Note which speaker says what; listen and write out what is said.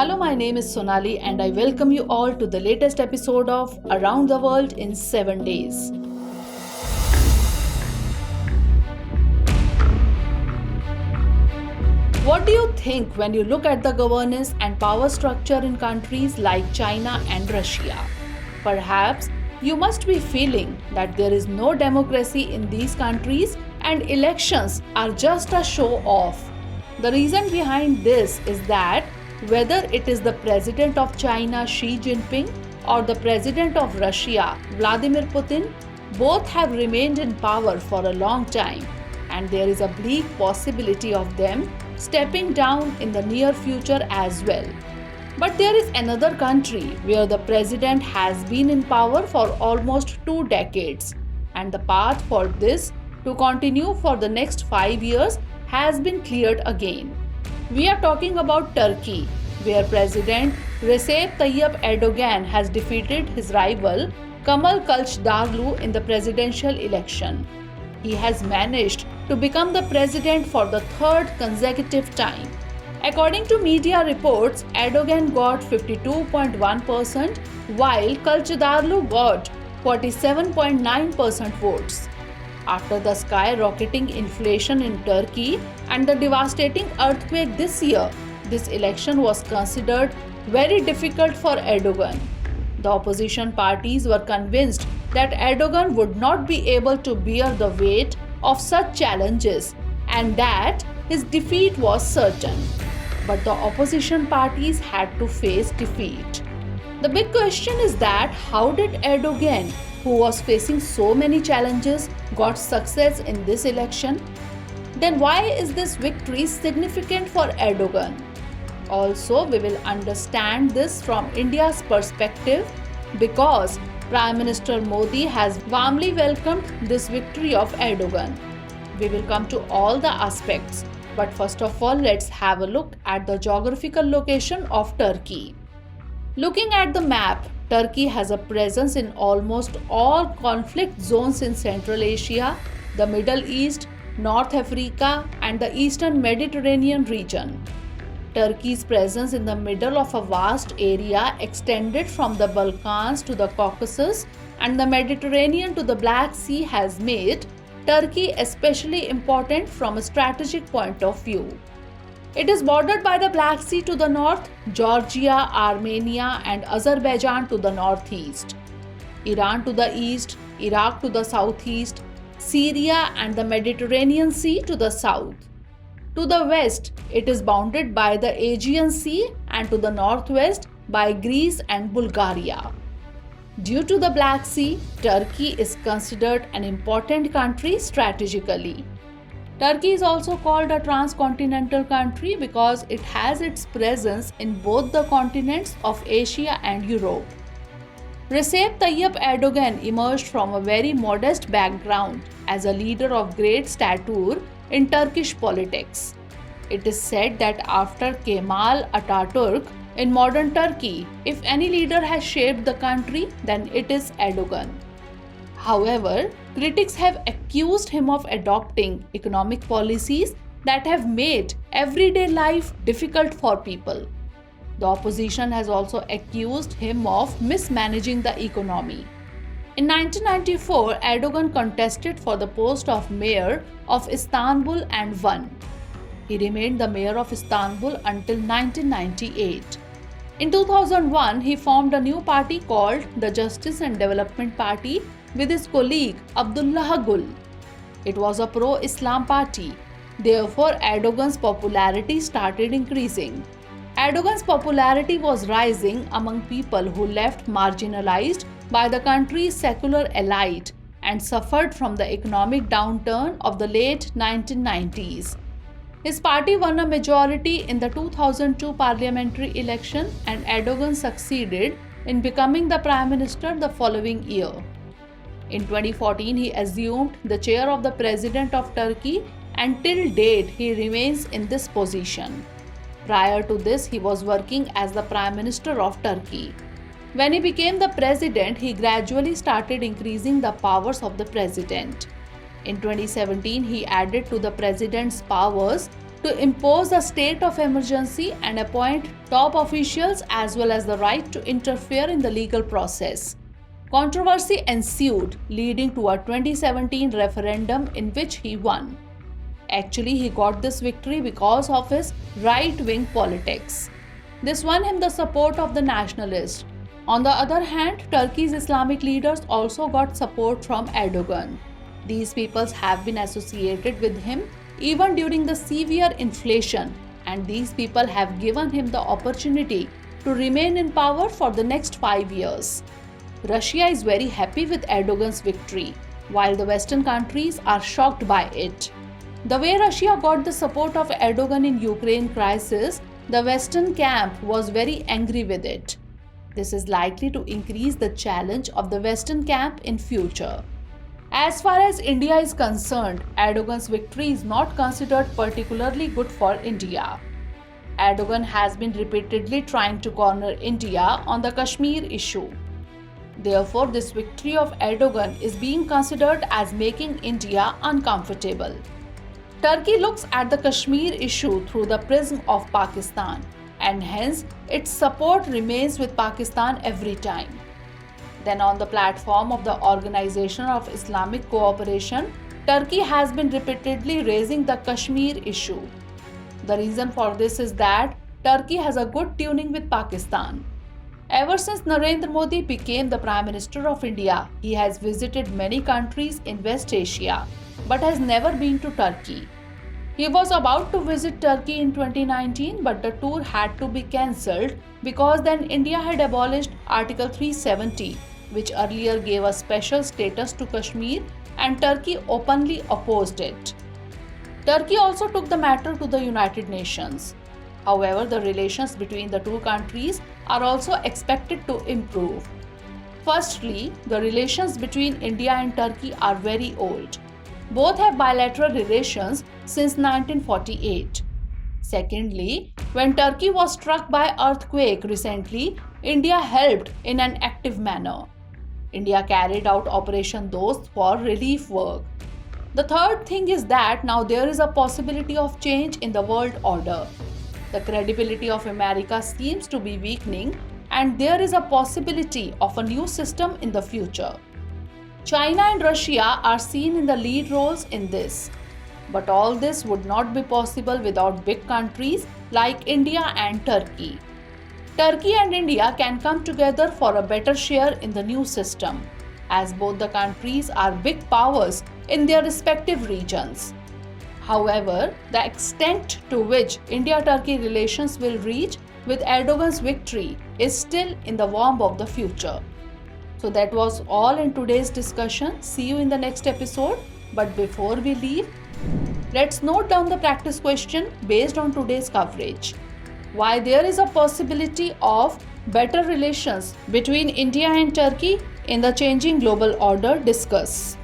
Speaker 1: Hello, my name is Sonali and I welcome you all to the latest episode of Around the World in 7 Days. What do you think when you look at the governance and power structure in countries like China and Russia? Perhaps you must be feeling that there is no democracy in these countries and elections are just a show off. The reason behind this is that whether it is the president of China Xi Jinping or the president of Russia Vladimir Putin, both have remained in power for a long time and there is a bleak possibility of them stepping down in the near future as well. But there is another country where the president has been in power for almost 2 decades and the path for this to continue for the next 5 years has been cleared again. We are talking about Turkey, where President Recep Tayyip Erdogan has defeated his rival Kamal Kalchdarlu in the presidential election. He has managed to become the president for the third consecutive time. According to media reports, Erdogan got 52.1% while Kalchdarlu got 47.9% votes. After the skyrocketing inflation in Turkey and the devastating earthquake this year, this election was considered very difficult for Erdogan. The opposition parties were convinced that Erdogan would not be able to bear the weight of such challenges and that his defeat was certain. But the opposition parties had to face defeat. The big question is that how did Erdogan, who was facing so many challenges, got success in this election? Then why is this victory significant for Erdogan? Also, we will understand this from India's perspective because Prime Minister Modi has warmly welcomed this victory of Erdogan. We will come to all the aspects, but first of all, let's have a look at the geographical location of Turkey. Looking at the map, Turkey has a presence in almost all conflict zones in Central Asia, the Middle East, North Africa, and the Eastern Mediterranean region. Turkey's presence in the middle of a vast area extended from the Balkans to the Caucasus and the Mediterranean to the Black Sea has made Turkey especially important from a strategic point of view. It is bordered by the Black Sea to the north, Georgia, Armenia, and Azerbaijan to the northeast, Iran to the east, Iraq to the southeast, Syria and the Mediterranean Sea to the south. To the west, it is bounded by the Aegean Sea and to the northwest by Greece and Bulgaria. Due to the Black Sea, Turkey is considered an important country strategically. Turkey is also called a transcontinental country because it has its presence in both the continents of Asia and Europe. Recep Tayyip Erdogan emerged from a very modest background as a leader of great stature in Turkish politics. It is said that after Kemal Atatürk in modern Turkey, if any leader has shaped the country, then it is Erdogan. However, critics have accused him of adopting economic policies that have made everyday life difficult for people. The opposition has also accused him of mismanaging the economy. In 1994, Erdogan contested for the post of mayor of Istanbul and won. He remained the mayor of Istanbul until 1998. In 2001, he formed a new party called the Justice and Development Party with his colleague Abdullah Gül. It was a pro-Islam party. Therefore, Erdogan's popularity started increasing. Erdogan's popularity was rising among people who left marginalized by the country's secular elite and suffered from the economic downturn of the late 1990s. His party won a majority in the 2002 parliamentary election and Erdogan succeeded in becoming the prime minister the following year. In 2014, he assumed the chair of the President of Turkey and till date he remains in this position. Prior to this, he was working as the Prime Minister of Turkey. When he became the president, he gradually started increasing the powers of the president. In 2017, he added to the president's powers to impose a state of emergency and appoint top officials as well as the right to interfere in the legal process. Controversy ensued, leading to a 2017 referendum in which he won. Actually, he got this victory because of his right-wing politics. This won him the support of the nationalists. On the other hand, Turkey's Islamic leaders also got support from Erdogan. These peoples have been associated with him even during the severe inflation, and these people have given him the opportunity to remain in power for the next 5 years. Russia is very happy with Erdogan's victory, while the Western countries are shocked by it. The way Russia got the support of Erdogan in Ukraine crisis, the Western camp was very angry with it. This is likely to increase the challenge of the Western camp in future. As far as India is concerned, Erdogan's victory is not considered particularly good for India. Erdogan has been repeatedly trying to corner India on the Kashmir issue. Therefore, this victory of Erdogan is being considered as making India uncomfortable. Turkey looks at the Kashmir issue through the prism of Pakistan, and hence its support remains with Pakistan every time. Then on the platform of the Organization of Islamic Cooperation, Turkey has been repeatedly raising the Kashmir issue. The reason for this is that Turkey has a good tuning with Pakistan. Ever since Narendra Modi became the Prime Minister of India, he has visited many countries in West Asia, but has never been to Turkey. He was about to visit Turkey in 2019, but the tour had to be cancelled because then India had abolished Article 370, which earlier gave a special status to Kashmir, and Turkey openly opposed it. Turkey also took the matter to the United Nations. However, the relations between the two countries are also expected to improve. Firstly, the relations between India and Turkey are very old. Both have bilateral relations since 1948. Secondly, when Turkey was struck by earthquake recently, India helped in an active manner. India carried out Operation Dost for relief work. The third thing is that now there is a possibility of change in the world order. The credibility of America seems to be weakening, and there is a possibility of a new system in the future. China and Russia are seen in the lead roles in this. But all this would not be possible without big countries like India and Turkey. Turkey and India can come together for a better share in the new system, as both the countries are big powers in their respective regions. However, the extent to which India-Turkey relations will reach with Erdogan's victory is still in the womb of the future. So that was all in today's discussion. See you in the next episode. But before we leave, let's note down the practice question based on today's coverage. Why there is a possibility of better relations between India and Turkey in the changing global order? Discuss.